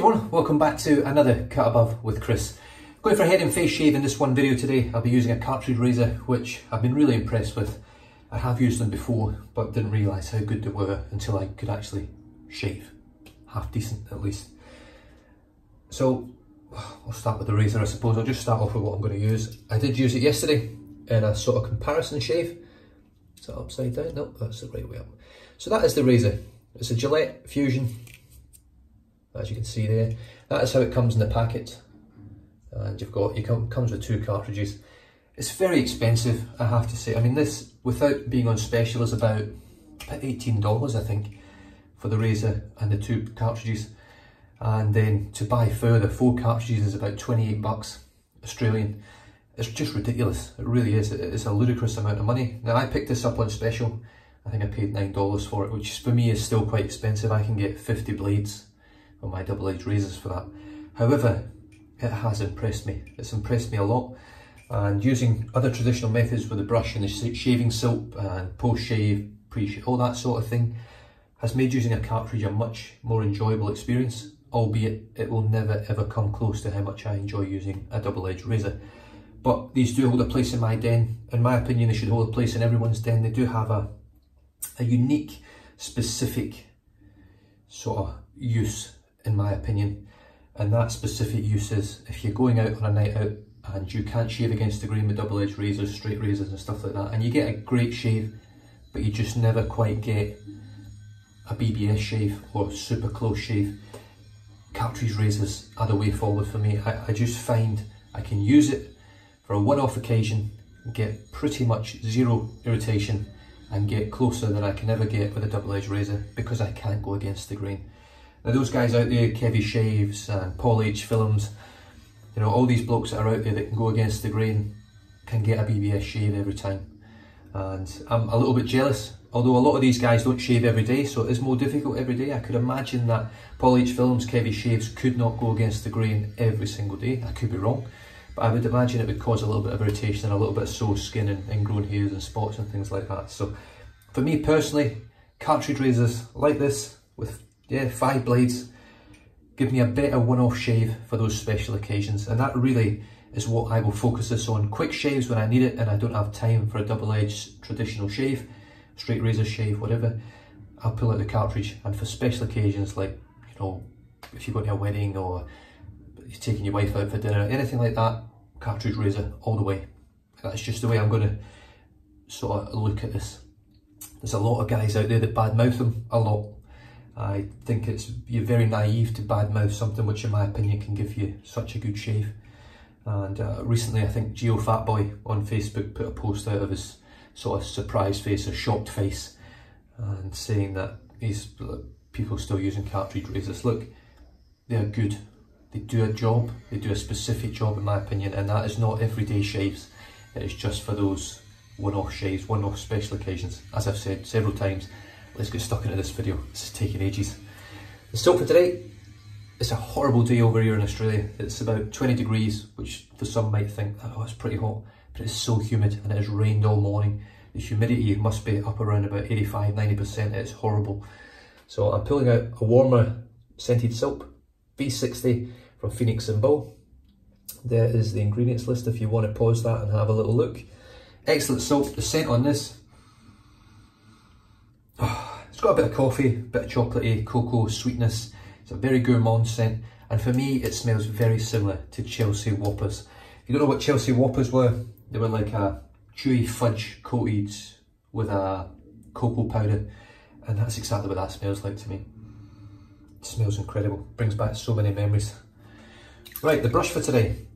everyone, welcome back to another Cut Above with Chris. Going for a head and face shave in this one video today. I'll be using a cartridge razor which I've been really impressed with. I have used them before but didn't realise how good they were until I could actually shave. Half decent at least. So I'll start with the razor, I suppose. I'll just start off with what I'm going to use. I did use it yesterday in a sort of comparison shave. Is that upside down? No, that's the right way up. So that is the razor. It's a Gillette Fusion, as you can see there. That is how it comes in the packet. And you've got, it comes with two cartridges. It's very expensive, I have to say. I mean, this, without being on special, is about $18, I think, for the razor and the two cartridges. And then to buy further, 4 cartridges is about 28 bucks Australian. It's just ridiculous, it really is. It's a ludicrous amount of money. Now, I picked this up on special. I think I paid $9 for it, which for me is still quite expensive. I can get 50 blades on my double-edged razors for that. However, it has impressed me. It's impressed me a lot. And using other traditional methods with the brush and the shaving soap and post-shave, pre-shave, all that sort of thing, has made using a cartridge a much more enjoyable experience, albeit it will never ever come close to how much I enjoy using a double-edged razor. But these do hold a place in my den. In my opinion, they should hold a place in everyone's den. They do have a unique, specific sort of use, in my opinion. And that specific use is if you're going out on a night out and you can't shave against the grain with double-edged razors, straight razors and stuff like that, and you get a great shave, but you just never quite get a BBS shave or super close shave, cartridge razors are the way forward for me. I just find I can use it for a one-off occasion, get pretty much zero irritation, and get closer than I can ever get with a double-edged razor because I can't go against the grain. Now, those guys out there, Kevy Shaves and Paul H Films, you know, all these blokes that are out there that can go against the grain can get a BBS shave every time. And I'm a little bit jealous, although a lot of these guys don't shave every day, so it is more difficult every day. I could imagine that Paul H Films, Kevy Shaves could not go against the grain every single day. I could be wrong, but I would imagine it would cause a little bit of irritation and a little bit of sore skin and ingrown hairs and spots and things like that. So for me personally, cartridge razors like this with 5 blades give me a better one-off shave for those special occasions, and that really is what I will focus this on. Quick shaves when I need it and I don't have time for a double-edged traditional shave, straight razor shave, whatever, I'll pull out the cartridge. And for special occasions like, you know, if you're going to a wedding or you're taking your wife out for dinner, anything like that, cartridge razor all the way. That's just the way I'm going to sort of look at this. There's a lot of guys out there that badmouth them a lot. I think you're very naive to badmouth something which in my opinion can give you such a good shave. And recently I think Geo Fatboy on Facebook put a post out of his sort of surprised face, a shocked face, and saying that these people still using cartridge razors. Look, they're good. They do a job, they do a specific job in my opinion, and that is not everyday shaves. It is just for those one-off shaves, one-off special occasions. As I've said several times, let's get stuck into this video. This is taking ages. The soap for today, it's a horrible day over here in Australia. It's about 20 degrees, which for some might think, oh, it's pretty hot, but it's so humid and it has rained all morning. The humidity must be up around about 85–90%. It's horrible. So I'm pulling out a warmer scented soap, V60 from Phoenix and Bow. There is the ingredients list if you want to pause that and have a little look. Excellent soap. The scent on this, it's got a bit of coffee, a bit of chocolatey, cocoa, sweetness. It's a very gourmand scent, and for me it smells very similar to Chelsea Whoppers. If you don't know what Chelsea Whoppers were, they were like a chewy fudge coated with a cocoa powder, and that's exactly what that smells like to me. It smells incredible, brings back so many memories. Right, the brush for today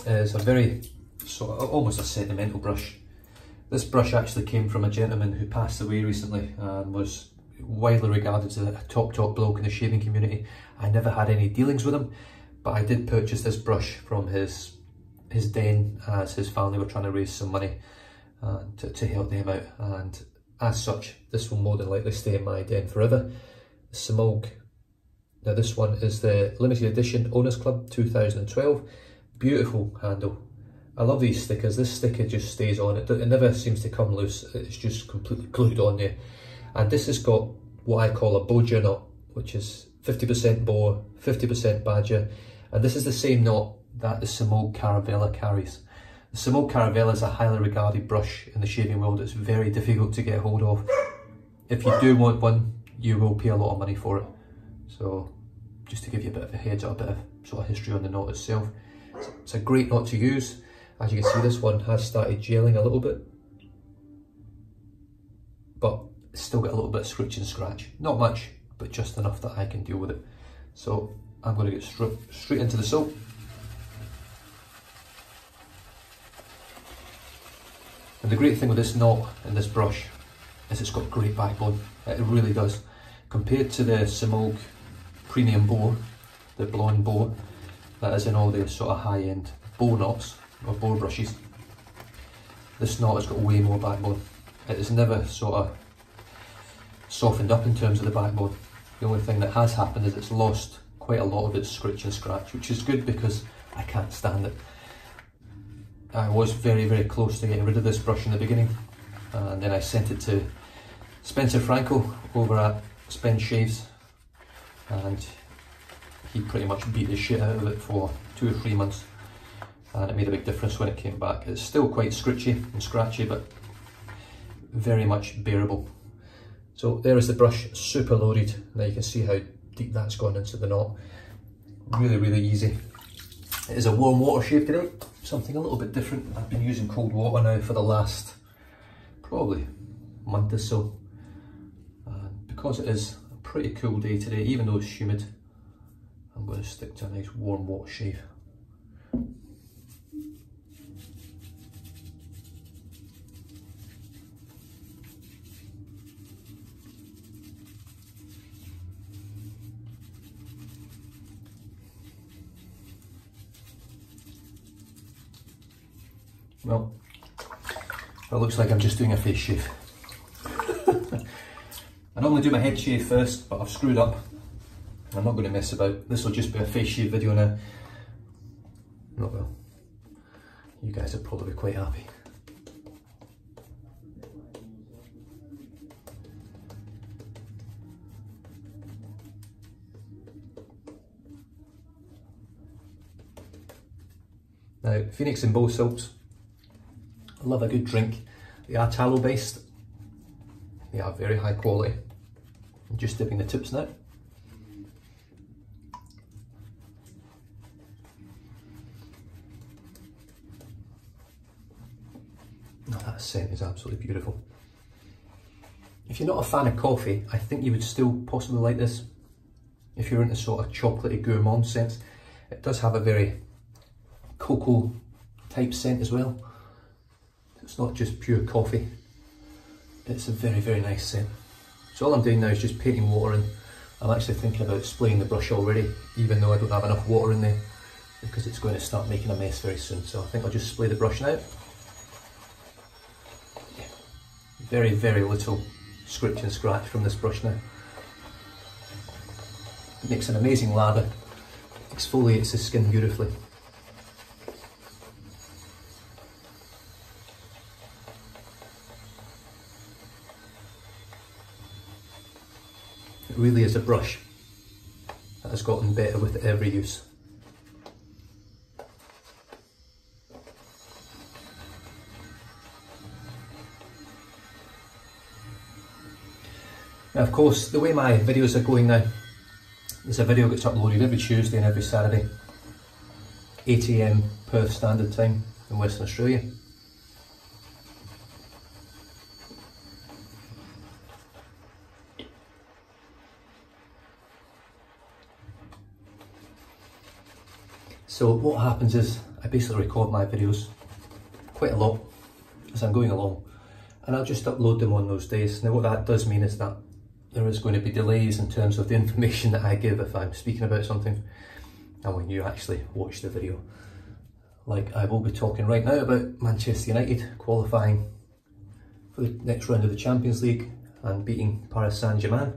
is a very sort of almost a sentimental brush. This brush actually came from a gentleman who passed away recently and was widely regarded as a top bloke in the shaving community. I never had any dealings with him, but I did purchase this brush from his den as his family were trying to raise some money to help them out, and as such this will more than likely stay in my den forever. Smog. Now this one is the limited edition Owners Club 2012. Beautiful handle. I love these stickers. This sticker just stays on. It never seems to come loose. It's just completely glued on there. And this has got what I call a boja knot, which is 50% boar, 50% badger, and this is the same knot that the Simone Caravella carries. The Simone Caravella is a highly regarded brush in the shaving world. It's very difficult to get hold of. If you do want one, you will pay a lot of money for it. So just to give you a bit of a heads up, a bit of sort of history on the knot itself. It's a great knot to use. As you can see, this one has started gelling a little bit, but it's still got a little bit of scritch and scratch. Not much, but just enough that I can deal with it. So I'm going to get straight into the soap. And the great thing with this knot and this brush is it's got great backbone. It really does. Compared to the Simone Premium Boar, the blonde boar, that is in all the sort of high-end bow knots or boar brushes, this knot has got way more backbone. It has never sort of softened up in terms of the backbone. The only thing that has happened is it's lost quite a lot of its scritch and scratch, which is good because I can't stand it. I was very, very close to getting rid of this brush in the beginning, and then I sent it to Spencer Franco over at Spend Shaves, and he pretty much beat the shit out of it for 2 or 3 months, and it made a big difference when it came back. It's still quite scritchy and scratchy, but very much bearable. So there is the brush, super loaded. Now you can see how deep that's gone into the knot. Really, really easy. It is a warm water shave today, something a little bit different. I've been using cold water now for the last probably month or so. And because it is a pretty cool day today, even though it's humid, I'm going to stick to a nice warm water shave. Well, it looks like I'm just doing a face shave. I normally do my head shave first, but I've screwed up. I'm not going to mess about. This will just be a face shave video now. Oh well, you guys are probably quite happy. Now, Phoenix and Bow soaps, I love a good drink. They are tallow based. They are very high quality. I'm just dipping the tips now. Oh, that scent is absolutely beautiful. If you're not a fan of coffee, I think you would still possibly like this. If you're into sort of chocolatey gourmand scents, it does have a very cocoa type scent as well. It's not just pure coffee. It's a very, very nice scent. So all I'm doing now is just painting water in. I'm actually thinking about spraying the brush already, even though I don't have enough water in there, because it's going to start making a mess very soon. So I think I'll just spray the brush now. Yeah. Very, very little scritch and scratch from this brush now. It makes an amazing lather, exfoliates the skin beautifully. It really is a brush that has gotten better with every use. Now, of course, the way my videos are going now is a video gets uploaded every Tuesday and every Saturday, 8 AM Perth Standard Time in Western Australia. So what happens is I basically record my videos quite a lot as I'm going along, and I'll just upload them on those days. Now what that does mean is that there is going to be delays in terms of the information that I give if I'm speaking about something and when you actually watch the video. Like I will be talking right now about Manchester United qualifying for the next round of the Champions League and beating Paris Saint-Germain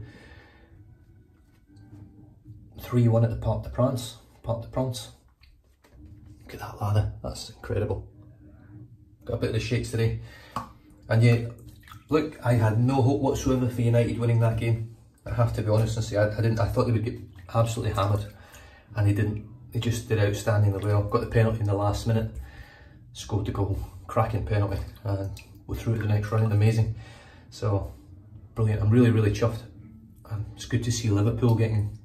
3-1 at the Parc des Princes. Look at that lather, that's incredible. Got a bit of the shakes today. And yet, look, I had no hope whatsoever for United winning that game. I have to be honest and say I thought they would get absolutely hammered, and he didn't. He just did outstandingly well. Got the penalty in the last minute, scored the goal, cracking penalty, and we're through to the next round. Amazing. So brilliant. I'm really, really chuffed. And it's good to see Liverpool getting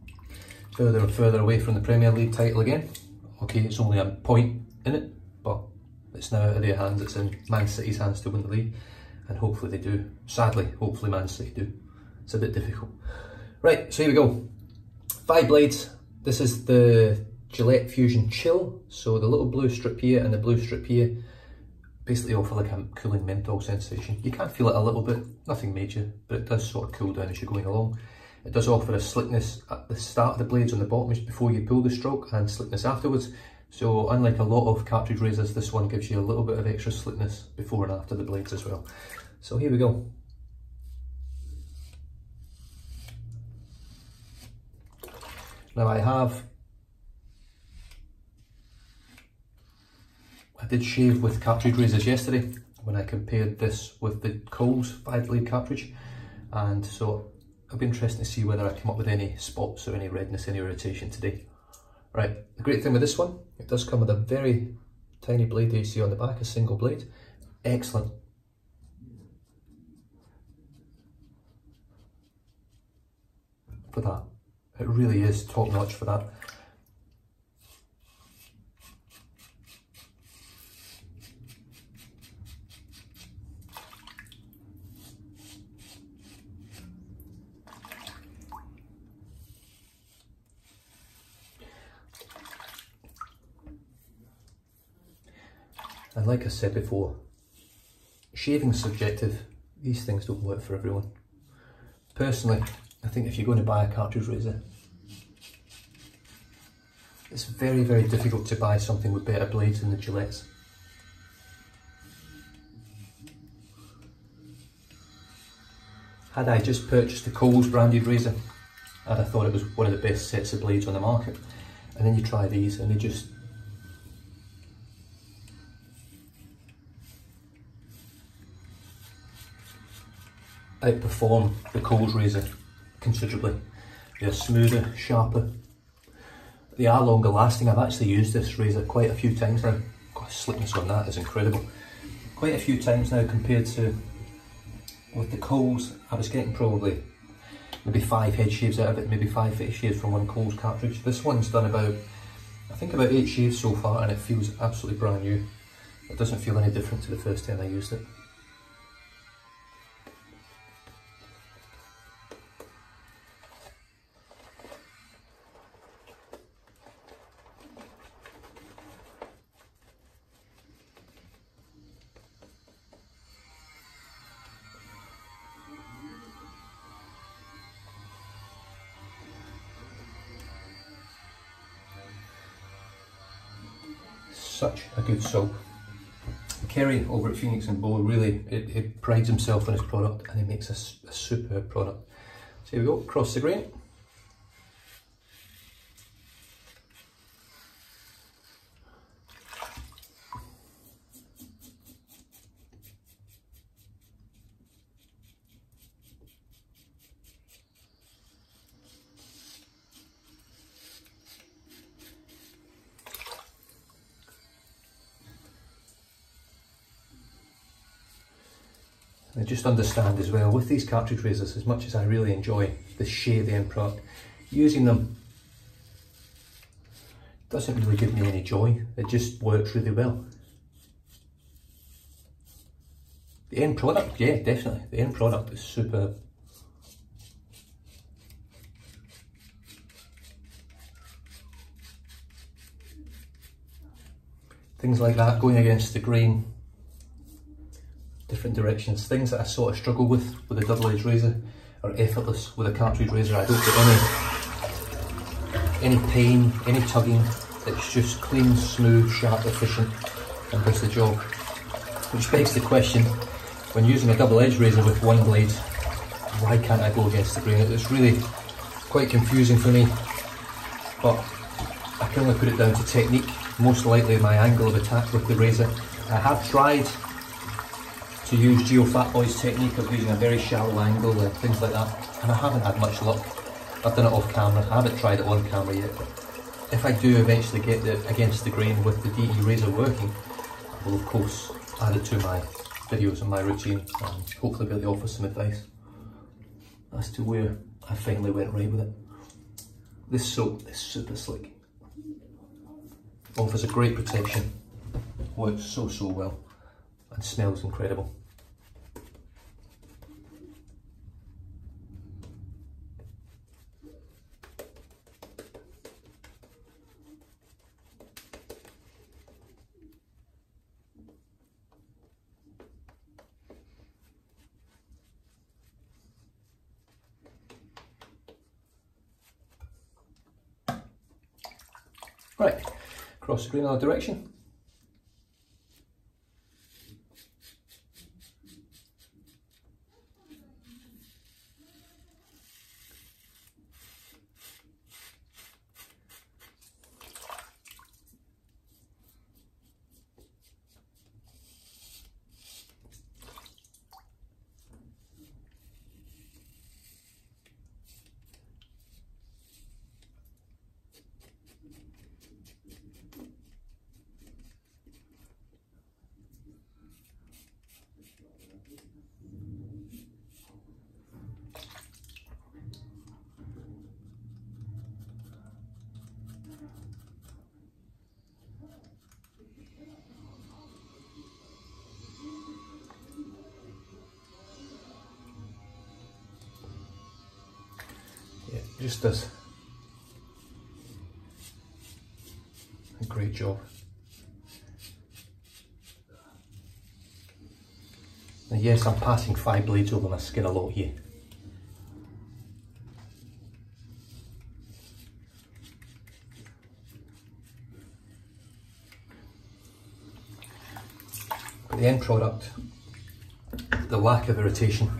further and further away from the Premier League title again. Okay, it's only a point in it, but it's now out of their hands. It's in Man City's hands to win the league, and hopefully they do. Sadly, hopefully Man City do. It's a bit difficult. Right, so here we go. 5 blades. This is the Gillette Fusion Chill. So the little blue strip here and the blue strip here basically offer like a cooling menthol sensation. You can feel it a little bit, nothing major, but it does sort of cool down as you're going along. It does offer a slickness at the start of the blades on the bottom before you pull the stroke, and slickness afterwards. So unlike a lot of cartridge razors, this one gives you a little bit of extra slickness before and after the blades as well. So here we go. Now I did shave with cartridge razors yesterday when I compared this with the Coles 5-blade cartridge, and so it'll be interesting to see whether I come up with any spots or any redness, any irritation today. Right, the great thing with this one, it does come with a very tiny blade that you see on the back, a single blade. Excellent. For that. It really is top notch for that. And like I said before, shaving's subjective. These things don't work for everyone. Personally, I think if you're going to buy a cartridge razor, it's very, very difficult to buy something with better blades than the Gillettes. Had I just purchased the Coles branded razor, I'd have thought it was one of the best sets of blades on the market. And then you try these and they just outperform the Coles razor considerably. They're smoother, sharper. They are longer lasting. I've actually used this razor quite a few times now. God, slickness on that is incredible. Quite a few times now compared to with the Coles. I was getting probably maybe 5 head shaves out of it, maybe 5 head shaves from one Coles cartridge. This one's done about, I think about 8 shaves so far, and it feels absolutely brand new. It doesn't feel any different to the first time I used it. Such a good soap. Kerry over at Phoenix and Bow really, it prides himself on his product, and he makes a superb product. So here we go, across the grain. And just understand as well, with these cartridge razors, as much as I really enjoy the shave the end product, using them doesn't really give me any joy. It just works really well. The end product, yeah, definitely. The end product is superb. Things like that, going against the grain, different directions, things that I sort of struggle with a double-edged razor are effortless with a cartridge razor. I don't get any pain, any tugging. It's just clean, smooth, sharp, efficient, and does the job. Which begs the question, when using a double-edged razor with one blade, why can't I go against the grain? It's really quite confusing for me, but I can only put it down to technique, most likely my angle of attack with the razor. I have tried to use Geo Fatboy's technique of using a very shallow angle and things like that, and I haven't had much luck. I've done it off camera, I haven't tried it on camera yet, but if I do eventually get it against the grain with the DE razor working, I will of course add it to my videos and my routine and hopefully be able to offer some advice as to where I finally went right with it. This soap is super slick, offers a great protection, works so well and smells incredible. Right, cross the grain in the other direction. Yeah, just does a great job. Now yes, I'm passing 5 blades over my skin a lot here. But the end product, the lack of irritation,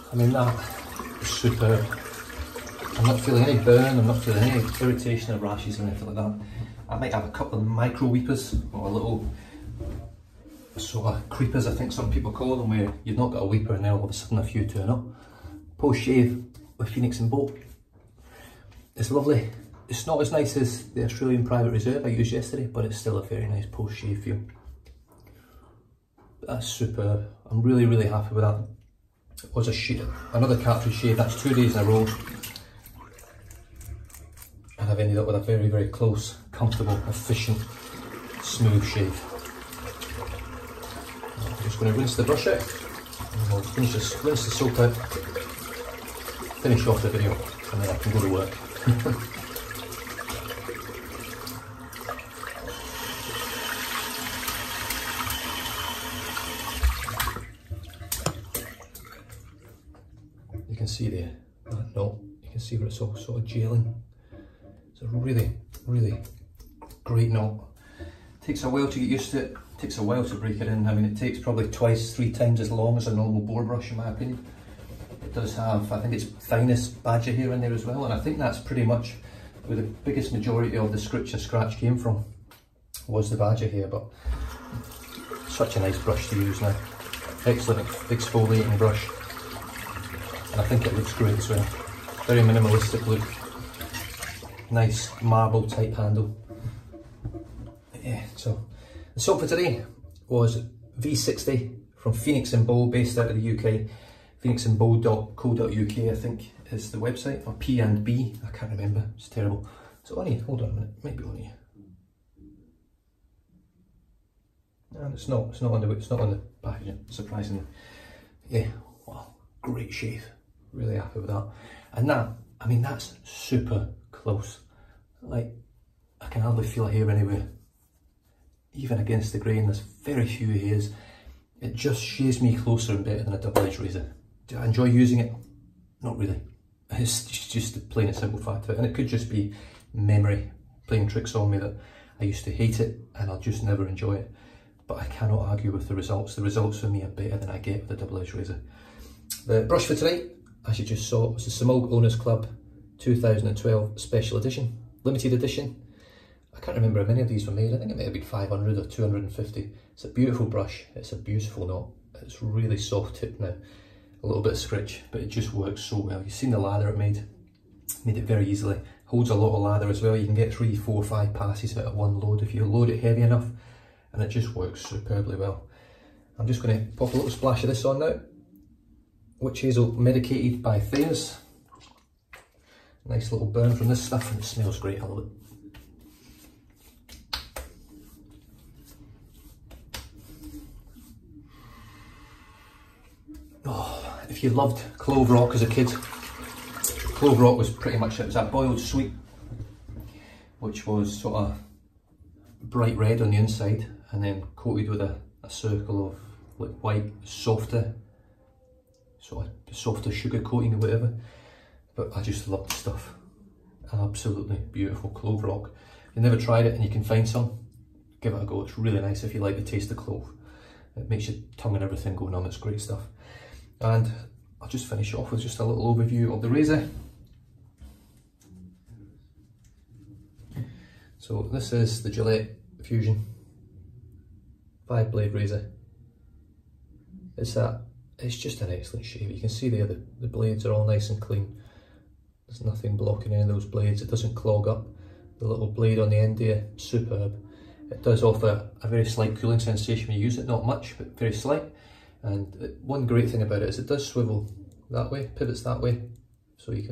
I mean, that is superb. I'm not feeling any burn, I'm not feeling any irritation or rashes or anything like that. I might have a couple of micro weepers, or a little sort of creepers I think some people call them, where you've not got a weeper and then all of a sudden a few turn up. Post shave with Phoenix and Bolt. It's lovely. It's not as nice as the Australian Private Reserve I used yesterday, but it's still a very nice post shave feel. That's superb. I'm really happy with that. It was another cartridge shave, that's 2 days in a row. And I've ended up with a very close, comfortable, efficient, smooth shave. I'm just going to rinse the brush out, and we'll rinse the soap out, finish off the video, and then I can go to work. You can see there, that knot, you can see where it's all sort of gelling. It's a really great knot. Takes a while to get used to it, takes a while to break it in. I mean, it takes probably 2-3 times as long as a normal bore brush in my opinion. It does have, I think it's finest badger hair in there as well, and I think that's pretty much where the biggest majority of the scritch and scratch came from, was the badger hair. But such a nice brush to use now. Excellent exfoliating brush. And I think it looks great as well. Very minimalistic look. Nice marble type handle. Yeah, so the soap for today was V60 from Phoenix and Bow, based out of the UK. phoenixandbow.co.uk I think is the website, or P&B, I can't remember, it's terrible. So on here, hold on a minute, it might be on here. And it's not on the packaging, surprisingly. Yeah, wow, great shave, really happy with that. And that, I mean, that's super close. Like, I can hardly feel a hair anywhere. Even against the grain, there's very few hairs. It just shaves me closer and better than a double-edged razor. Do I enjoy using it? Not really. It's just the plain and simple fact of it. And it could just be memory playing tricks on me that I used to hate it and I'll just never enjoy it. But I cannot argue with the results. The results for me are better than I get with a double-edged razor. The brush for tonight, as you just saw, was the Smog Owners Club 2012 Special Edition, Limited Edition. I can't remember how many of these were made. I think it may have been 500 or 250. It's a beautiful brush. It's a beautiful knot. It's really soft tip now. A little bit of scritch, but it just works so well. You've seen the lather it made it very easily. Holds a lot of lather as well. You can get 3, 4, 5 passes out of one load if you load it heavy enough, and it just works superbly well. I'm just going to pop a little splash of this on now. Witch Hazel Medicated by Thayers. Nice little burn from this stuff, and it smells great. I love it. Oh, if you loved Clove Rock as a kid, Clove Rock was pretty much, it was that boiled sweet, which was sort of bright red on the inside and then coated with a circle of like white, softer sugar coating or whatever. But I just loved the stuff. Absolutely beautiful Clove Rock. If you've never tried it and you can find some, give it a go. It's really nice if you like the taste of clove. It makes your tongue and everything go numb. It's great stuff. And I'll just finish off with just a little overview of the razor. So this is the Gillette Fusion 5-blade razor. It's just an excellent shave. You can see there the blades are all nice and clean. There's nothing blocking any of those blades. It doesn't clog up. The little blade on the end there, superb. It does offer a very slight cooling sensation when you use it, not much, but very slight. And one great thing about it is it does swivel that way, pivots that way, so you can